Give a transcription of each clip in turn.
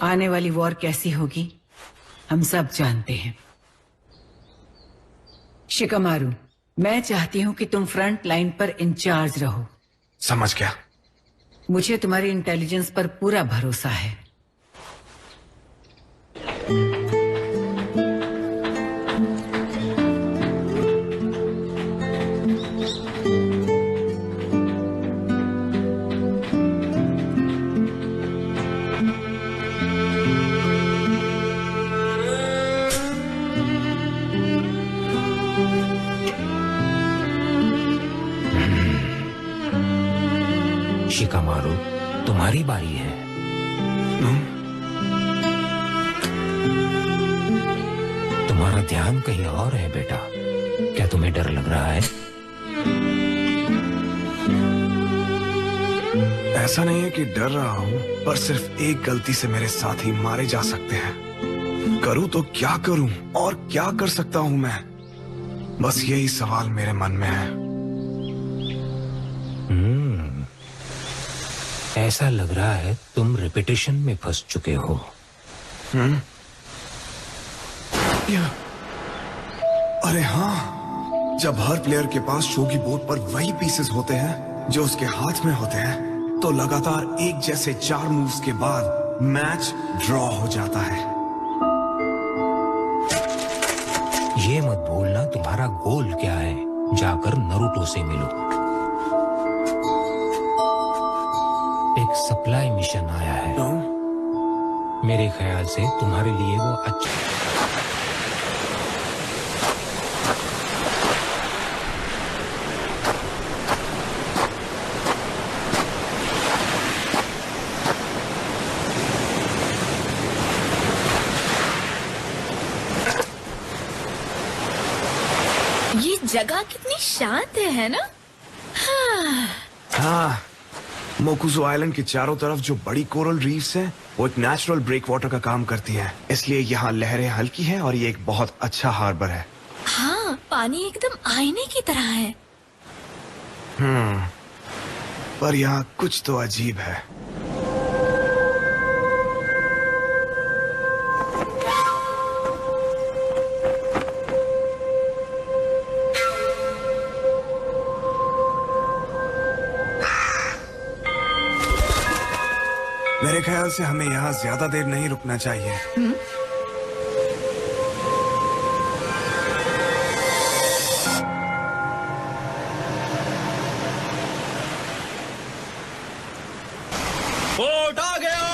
आने वाली वॉर कैसी होगी हम सब जानते हैं। शिकामारू, मैं चाहती हूं कि तुम फ्रंट लाइन पर इंचार्ज रहो। समझ गया। मुझे तुम्हारी इंटेलिजेंस पर पूरा भरोसा है। शिकामारू, तुम्हारी बारी है। तुम्हारा ध्यान कहीं और है बेटा। क्या तुम्हें डर लग रहा है? ऐसा नहीं है कि डर रहा हूँ, पर सिर्फ एक गलती से मेरे साथी मारे जा सकते हैं। करूँ तो क्या करूँ और क्या कर सकता हूँ मैं? बस यही सवाल मेरे मन में है। ऐसा लग रहा है तुम रिपीटेशन में फंस चुके हो। अरे हाँ, जब हर प्लेयर के पास शोगी बोर्ड पर वही पीसेस होते हैं जो उसके हाथ में होते हैं, तो लगातार एक जैसे 4 मूव्स के बाद मैच ड्रॉ हो जाता है। ये मत भूलना तुम्हारा गोल क्या है। जाकर नरूटो से मिलो। एक सप्लाई मिशन आया है। मेरे ख्याल से तुम्हारे लिए वो अच्छा। ये जगह कितनी शांत है ना? हाँ, मोकुजो आइलैंड के चारों तरफ जो बड़ी कोरल रीफ्स हैं, वो एक नेचुरल ब्रेक वाटर का काम करती हैं। इसलिए यहाँ लहरें हल्की हैं और ये एक बहुत अच्छा हार्बर है। हाँ, पानी एकदम आईने की तरह है। पर यहाँ कुछ तो अजीब है। मेरे ख्याल से हमें यहाँ ज्यादा देर नहीं रुकना चाहिए। बोट आ गया।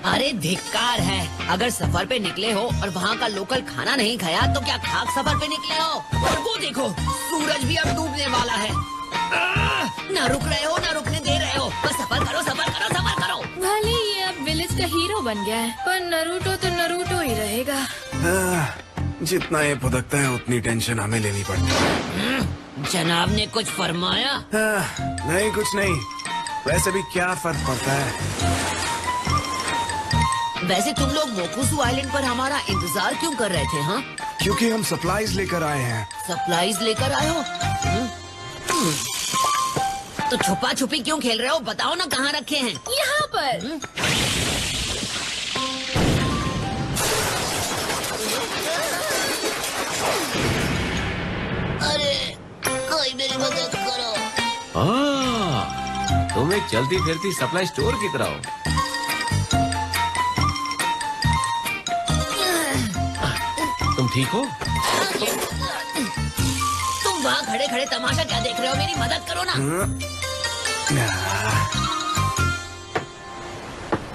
अरे धिक्कार है, अगर सफर पे निकले हो और वहाँ का लोकल खाना नहीं खाया तो क्या खाक सफर पे निकले हो? और वो देखो, सूरज भी अब डूबने वाला है। ना रुक रहे हो, ना रुकने दे रहे हो। बस सफर करो, सफर करो, सफर करो। भले ये अब विलेज का हीरो बन गया है, पर नरूटो तो नरूटो ही रहेगा। जितना ये भुदकता है उतनी टेंशन हमें लेनी पड़ती है। जनाब ने कुछ फरमाया? नहीं, कुछ नहीं। वैसे भी क्या फर्क पड़ता है। वैसे तुम लोग मोकुसु आइलैंड पर हमारा इंतजार क्यों कर रहे थे? हाँ, क्योंकि हम सप्लाईज लेकर आए हैं। सप्लाईज लेकर आए हो? तो छुपा छुपी क्यों खेल रहे हो? बताओ ना कहाँ रखे हैं। यहाँ पर। अरे कोई मेरी मदद करो। तुम एक चलती फिरती सप्लाई स्टोर की तरह हो। तुम ठीक हो? तुम वहाँ खड़े खड़े तमाशा क्या देख रहे हो? मेरी मदद करो ना।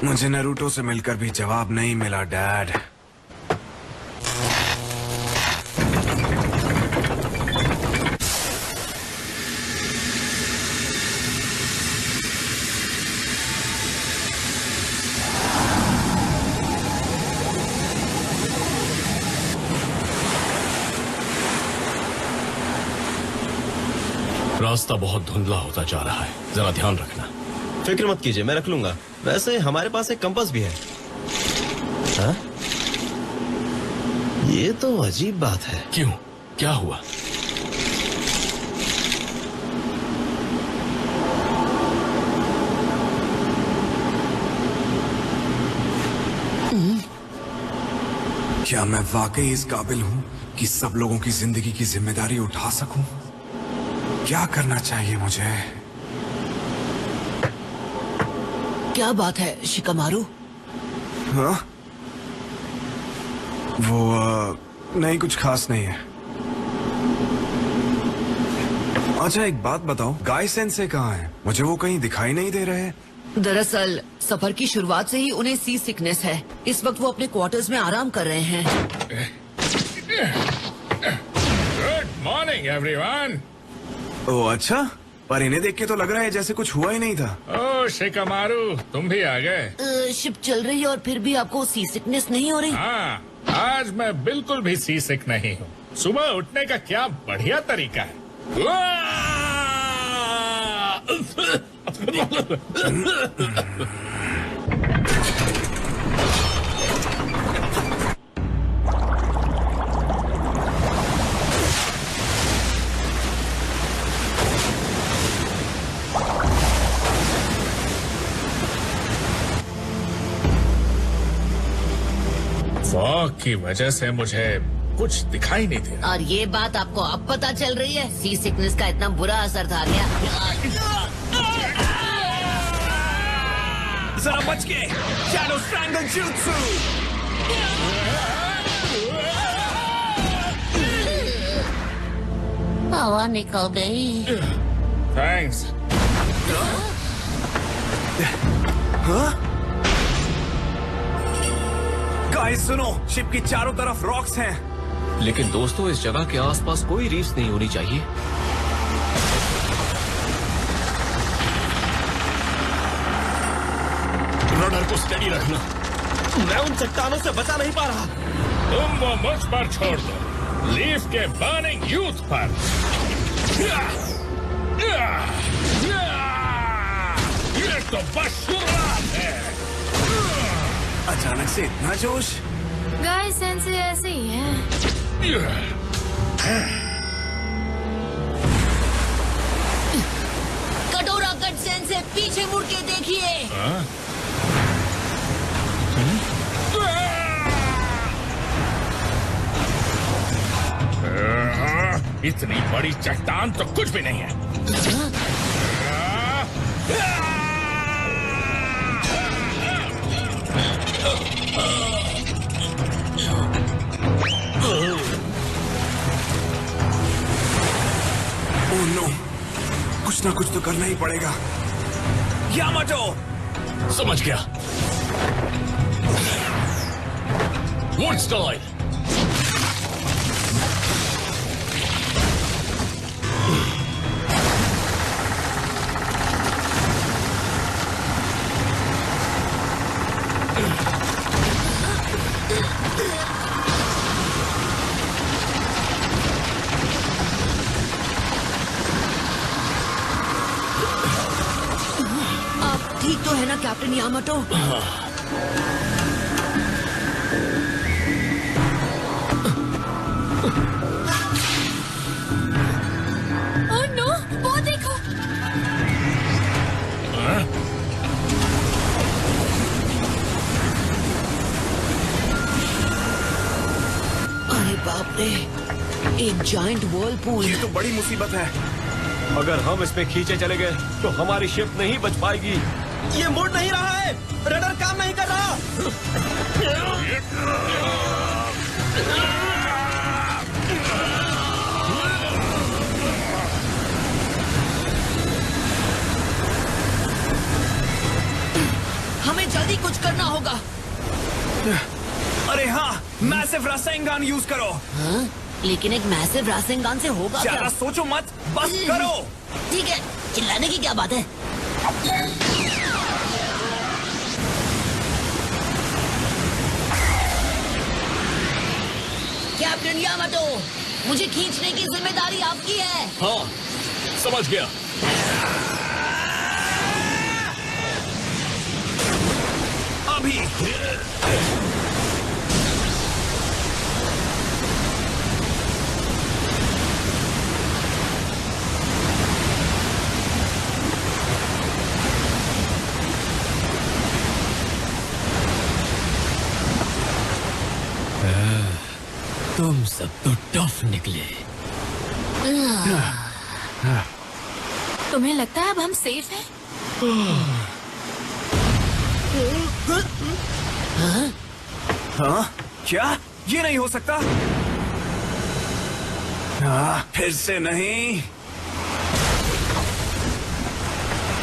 मुझे नरूटो से मिलकर भी जवाब नहीं मिला डैड। रास्ता बहुत धुंधला होता जा रहा है, जरा ध्यान रखना। फिक्र मत कीजिए, मैं रख लूंगा। वैसे हमारे पास एक कंपास भी है। हाँ? ये तो अजीब बात है। क्यों, क्या हुआ? क्या मैं वाकई इस काबिल हूँ कि सब लोगों की जिंदगी की जिम्मेदारी उठा सकूं? क्या करना चाहिए मुझे? क्या बात है शिकामारू? हाँ? वो नहीं, कुछ खास नहीं है। अच्छा एक बात बताओ, गाय सेंसे कहाँ है? मुझे वो कहीं दिखाई नहीं दे रहे। दरअसल सफर की शुरुआत से ही उन्हें सी सिकनेस है। इस वक्त वो अपने क्वार्टर्स में आराम कर रहे हैं। Good morning everyone. ओ अच्छा, पर इन्हें देख के तो लग रहा है जैसे कुछ हुआ ही नहीं था। ओ शिकामारू, तुम भी आ गए। शिप चल रही है और फिर भी आपको सी सिकनेस नहीं हो रही? हाँ, आज मैं बिल्कुल भी सी सिक नहीं हूँ। सुबह उठने का क्या बढ़िया तरीका है। फॉग की वजह से मुझे कुछ दिखाई नहीं दे रहा। और ये बात आपको अब पता चल रही है? सी सिकनेस का इतना बुरा असर था क्या? जरा बच के, शैडो स्ट्रैंगल जुत्सु। हवा निकल गई। थैंक्स। हाँ? गाइस सुनो, शिप की चारों तरफ रॉक्स हैं। लेकिन दोस्तों, इस जगह के आसपास कोई रीफ्स नहीं होनी चाहिए। रडर को स्टेडी रखना। मैं उन चट्टानों से बचा नहीं पा रहा। तुम वो मुझ पर छोड़ दो, लीफ के बर्निंग यूथ पर। ये तो बस शुरुआत है। अचानक से इतना जोश? गाय सेंसे ऐसे ही है। कटोरा कट सेंस से पीछे मुड़ के देखिए। इतनी बड़ी चट्टान तो कुछ भी नहीं है। ओह नो, कुछ ना कुछ तो करना ही पड़ेगा। यामाटो! समझ गया। Wood style. ठीक तो है ना कैप्टन यामाटो? ओह नो, वो देखो। अरे बाप रे, एक जायंट व्हर्लपूल। ये तो बड़ी मुसीबत है। अगर हम इसमें खींचे चले गए तो हमारी शिप नहीं बच पाएगी। ये मुड़ नहीं रहा है, रडर काम नहीं कर रहा। हमें जल्दी कुछ करना होगा। अरे हाँ, मैसिव रासेंगान यूज करो। हाँ? लेकिन एक मैसिव रासेंगान से होगा ज्यादा क्या? सोचो मत, बस करो। ठीक है, चिल्लाने की क्या बात है? कैप्टन यामाटो, मुझे खींचने की जिम्मेदारी आपकी है। हाँ, समझ गया। अभी तुम सब तो टफ निकले। तुम्हें लगता है अब हम सेफ हैं? हाँ? क्या? ये नहीं हो सकता। फिर से नहीं।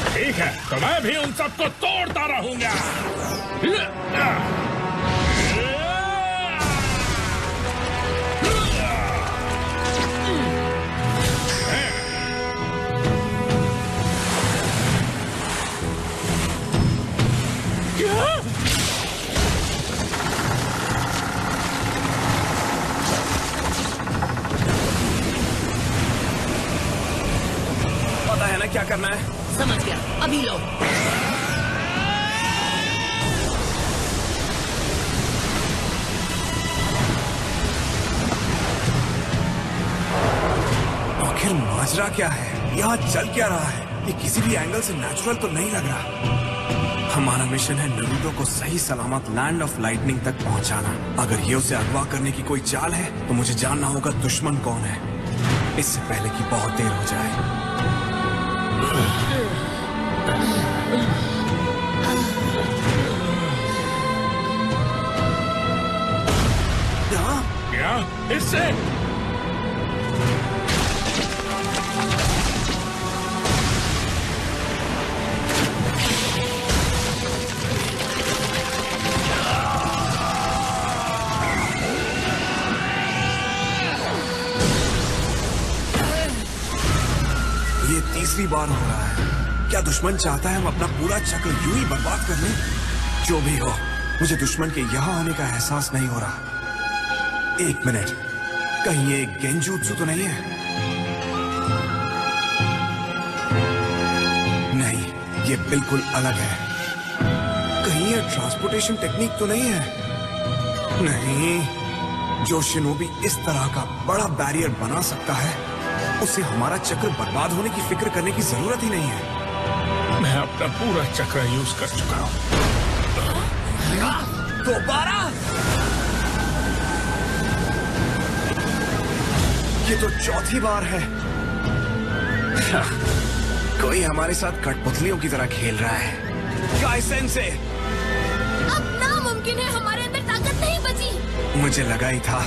ठीक है, तो मैं भी उन सबको तोड़ता रहूंगा। पता है ना क्या करना है? समझ गया, अभी लो। आखिर माजरा क्या है? यहाँ चल क्या रहा है? ये किसी भी एंगल से नेचुरल तो नहीं लग रहा। हमारा मिशन है नरूटो को सही सलामत लैंड ऑफ लाइटनिंग तक पहुंचाना। अगर ये उसे अगवा करने की कोई चाल है तो मुझे जानना होगा दुश्मन कौन है, इससे पहले कि बहुत देर हो जाए। क्या? इससे? ये तीसरी बार हो रहा है। क्या दुश्मन चाहता है हम अपना पूरा चक्र यूं ही बर्बाद कर लें? जो भी हो, मुझे दुश्मन के यहाँ होने का एहसास नहीं हो रहा। एक मिनट, कहीं ये गेंजूत्सु तो नहीं है? नहीं, ये बिल्कुल अलग है। कहीं ये ट्रांसपोर्टेशन टेक्निक तो नहीं है? नहीं, जो शिनोबी इस तरह का बड़ा बैरियर बना सकता है, उसे हमारा चक्र बर्बाद होने की फिक्र करने की जरूरत ही नहीं है। मैं अपना पूरा चक्र यूज कर चुका हूँ। दोबारा? ये तो चौथी बार है। कोई हमारे साथ कठपुतलियों की तरह खेल रहा है। काइसेंसे! अब नामुमकिन है, हमारे अंदर ताकत नहीं बची। मुझे लगा ही था।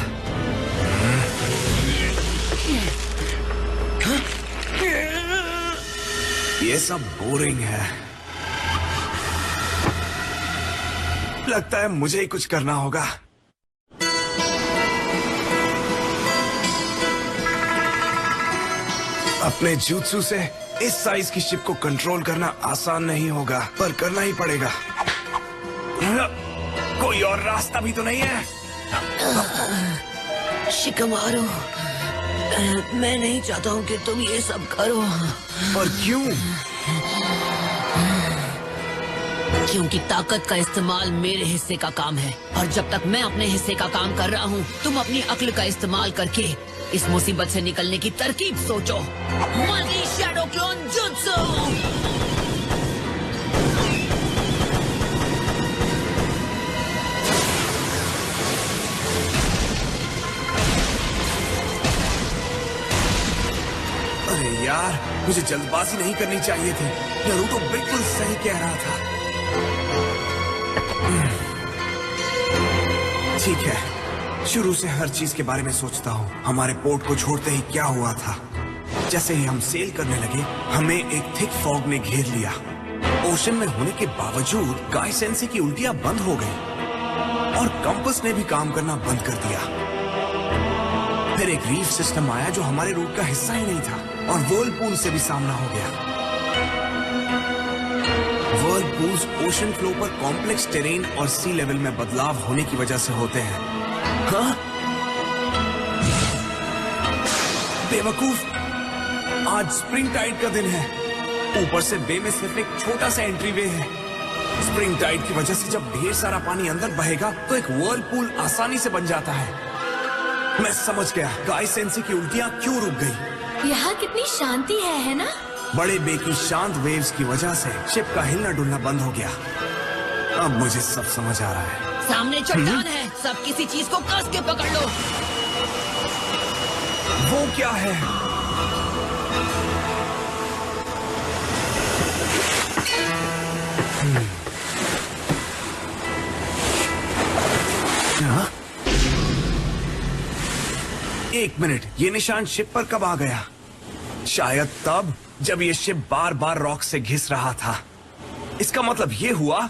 ये सब बोरिंग है। लगता है मुझे ही कुछ करना होगा। अपने jutsu से इस साइज की शिप को कंट्रोल करना आसान नहीं होगा, पर करना ही पड़ेगा। कोई और रास्ता भी तो नहीं है। शिकमारू, मैं नहीं चाहता हूँ कि तुम ये सब करो। और क्यों? क्योंकि ताकत का इस्तेमाल मेरे हिस्से का काम है, और जब तक मैं अपने हिस्से का काम कर रहा हूँ, तुम अपनी अक्ल का इस्तेमाल करके इस मुसीबत से निकलने की तरकीब सोचो। Multi shadow clone jutsu! अरे यार, मुझे जल्दबाजी नहीं करनी चाहिए थी। नरूटो बिल्कुल सही कह रहा था। ठीक है, शुरू से हर चीज के बारे में सोचता हूँ। हमारे पोर्ट को छोड़ते ही क्या हुआ था? जैसे ही हम सेल करने लगे, हमें एक थिक फॉग ने घेर लिया। ओशन में होने के बावजूद काइसेंसे की उल्टियां बंद हो गई और कंपास ने भी काम करना बंद कर दिया। फिर एक रीफ सिस्टम आया जो हमारे रूट का हिस्सा ही नहीं था, और व्हर्लपूल से भी सामना हो गया। व्हर्लपूल्स ओशन फ्लो पर कॉम्प्लेक्स टेरेन और सी लेवल में बदलाव होने की वजह से होते हैं। हाँ? बेवकूफ, आज स्प्रिंग टाइड का दिन है। ऊपर से बे में सिर्फ एक छोटा सा एंट्री वे है। स्प्रिंग टाइड की वजह से जब ढेर सारा पानी अंदर बहेगा तो एक व्हर्लपूल आसानी से बन जाता है। मैं समझ गया काइसेंसे की उल्टियां क्यों रुक गई। यहाँ कितनी शांति है ना? बड़े बे की शांत वेव्स की वजह से शिप का हिलना डुलना बंद हो गया। अब मुझे सब समझ आ रहा है। सामने चट्टान है, सब किसी चीज को कस के पकड़ लो। क्या है? हाँ? एक मिनट, ये निशान शिप पर कब आ गया? शायद तब जब ये शिप बार बार रॉक से घिस रहा था। इसका मतलब ये हुआ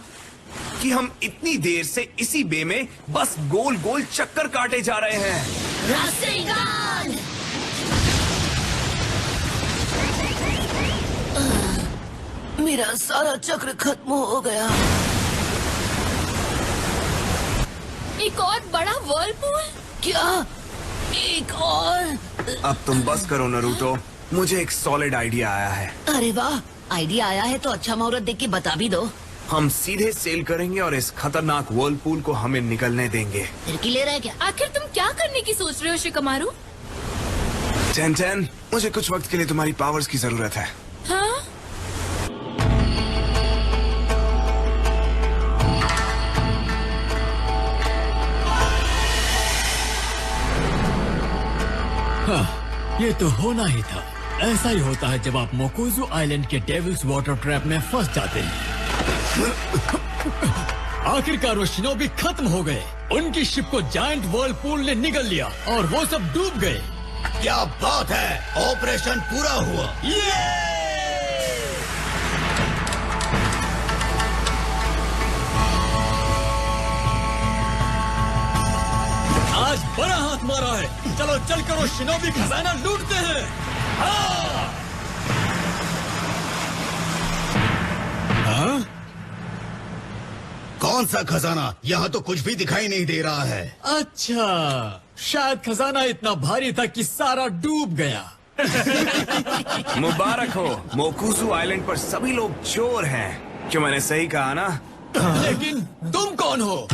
कि हम इतनी देर से इसी बे में बस गोल गोल चक्कर काटे जा रहे हैं। रास्तेगान! मेरा सारा चक्र खत्म हो गया। एक और बड़ा व्हर्लपूल? क्या? एक और? अब तुम बस करो नरूटो, मुझे एक सॉलिड आइडिया आया है। अरे वाह, आइडिया आया है तो अच्छा मुहूर्त देख के बता भी दो। हम सीधे सेल करेंगे और इस खतरनाक व्हर्लपूल को हमें निकलने देंगे। फिर ले रहा है क्या? आखिर तुम क्या करने की सोच रहे हो शिकमारू? 10-10, मुझे कुछ वक्त के लिए तुम्हारी पावर्स की जरूरत है। हाँ? ये तो होना ही था। ऐसा ही होता है जब आप मोकोजू आइलैंड के डेविल्स वाटर ट्रैप में फंस जाते हैं। आखिरकार वो शिनोबी खत्म हो गए। उनकी शिप को जायंट व्हर्लपूल ने निगल लिया और वो सब डूब गए। क्या बात है, ऑपरेशन पूरा हुआ। आज बड़ा हाथ मारा है। चलो चल करो, शिनोबी खजाना लूटते हैं। हाँ! हाँ? कौन सा खजाना? यहाँ तो कुछ भी दिखाई नहीं दे रहा है। अच्छा, शायद खजाना इतना भारी था कि सारा डूब गया। मुबारक हो, मोकुजू आइलैंड पर सभी लोग चोर हैं। क्यों, मैंने सही कहा ना? लेकिन तुम कौन हो?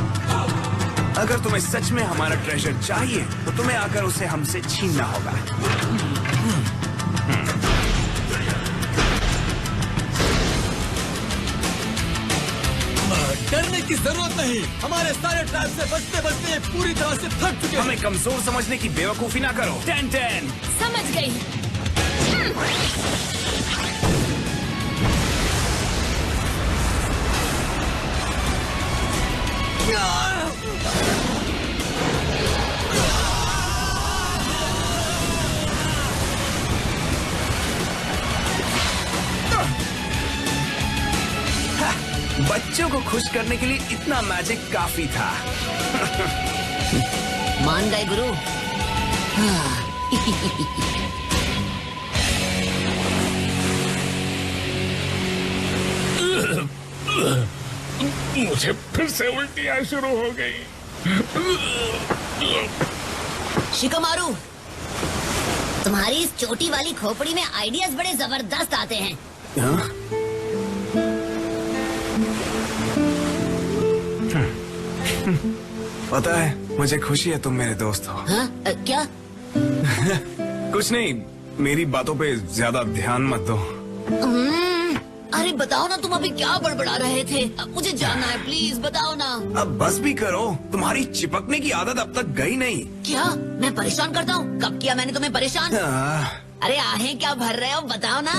अगर तुम्हें सच में हमारा ट्रेजर चाहिए तो तुम्हें आकर उसे हमसे छीनना होगा। डरने की जरूरत नहीं। हमारे सारे ट्रैप से बचते बचते पूरी तरह से थक चुके हैं। हमें कमजोर समझने की बेवकूफी ना करो। 10-10। समझ गई। बच्चों को खुश करने के लिए इतना मैजिक काफी था। मान गए गुरु। मुझे फिर से उल्टियाँ शुरू हो गई। शिकमारू, तुम्हारी इस चोटी वाली खोपड़ी में आइडियाज बड़े जबरदस्त आते हैं। हाँ? पता है, मुझे खुशी है तुम मेरे दोस्त हो। हाँ? क्या? कुछ नहीं, मेरी बातों पे ज्यादा ध्यान मत दो। अरे बताओ ना, तुम अभी क्या बड़बड़ा रहे थे? अब मुझे जानना है, प्लीज बताओ ना। अब बस भी करो, तुम्हारी चिपकने की आदत अब तक गई नहीं। क्या मैं परेशान करता हूँ? कब किया मैंने तुम्हें परेशान? हाँ। अरे आहें क्या भर रहे हो, बताओ ना।